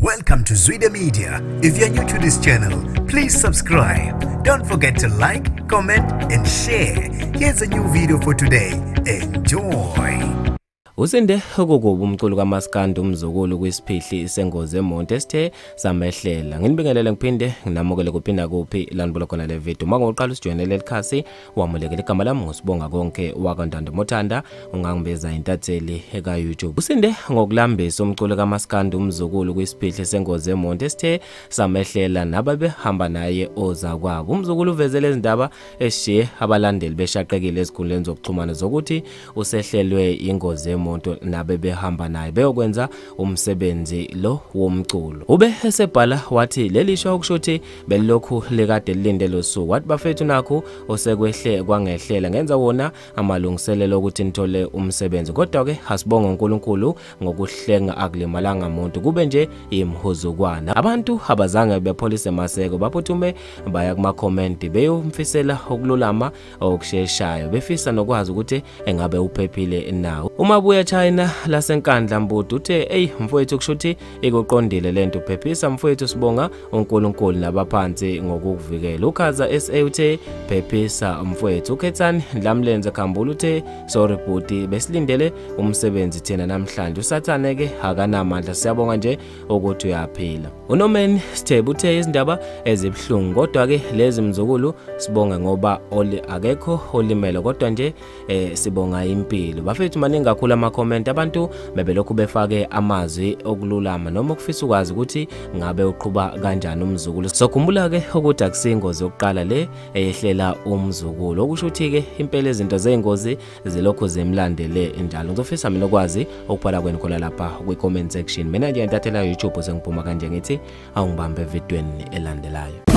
Welcome to Zwida Media. If you're new to this channel, please subscribe. Don't forget to like, comment and share. Here's a new video for today. Enjoy. Usinde okukuba umculo kaMaskandi umzukulu kwisiphihli sengozi emonto esithe samehlela. Nginibingelele ngiphinde nginamukele kuphinda kuphi lanibula khona le video. Uma ngoqala usijoyinele likhasi wamulekela igama lami ngosibonga konke wakantando mothanda ungangibeza intatheli eka YouTube. Usinde ngokulambisa umculo kaMaskandi umzukulu kwisiphihli sengozi emonto esithe samehlela nababe hamba naye oza kwabo. Umzukulu uvezele izindaba eshiye abalandeli beshaqekile ezikhundleni zokuxhumana zokuthi usehlelwe ingozi umuntu nabe behamba naye beyokwenza umsebenzi lo womculo. Ube esebhala wathi lelisho ukushuthi belokhu lekade lilindele usuku wathi bafethu nakho osekwehle kwangehlela ngenza wona amalungiselelo ukuthi nithole umsebenzi kodwa ke asibonga uNkulunkulu ngokuhlenga akulimalanga umuntu kube nje imhuzukwana. Abantu abazange bepholise maseko baphuthume baya kuma comment beyomfisela okululama okusheshayo befisa nokwazi ukuthi engabe uphephile nawo. Umabuya China lasenkandla mbudu uthe ey mfowethu kushuthi ikuqondile lento phephisa mfowethu sibonga uNkulunkulu nabaphansi ngokukuvikela. Ukhaza SA uthe phephisa mfowethu. Ukhethani Dlamlenze Khambula uthe sorry bhuti besilindele umsebenzi thina namhlanje usathane ke akanamandla siyabonga nje ukuthi uyaphila. Unomeni Sithebe uthe izindaba ezibhlungu kodwa ke lezi mzukulu sibonga ngoba oli akekho olimele kodwa nje sibonga impilo. Bafethu maningi kakhulu ama-comment abantu bebelokhu befake amazwi okululama noma ukufisa ukwazi ukuthi ngabe uqhuba kanjani umzukulu. Sokhumbula ke ukuthi akusingozi yokuqala le eyehlela umzukulu okusho ukuthi ke impela izinto zeingozi zilokho zemlandele njalo. Ngizofisa mina ukwazi ukubhala kwenu khona lapha kwi-comment section. Mina nje ntathela YouTube sengiphuma kanje ngithi awungibambe evidweni elandelayo.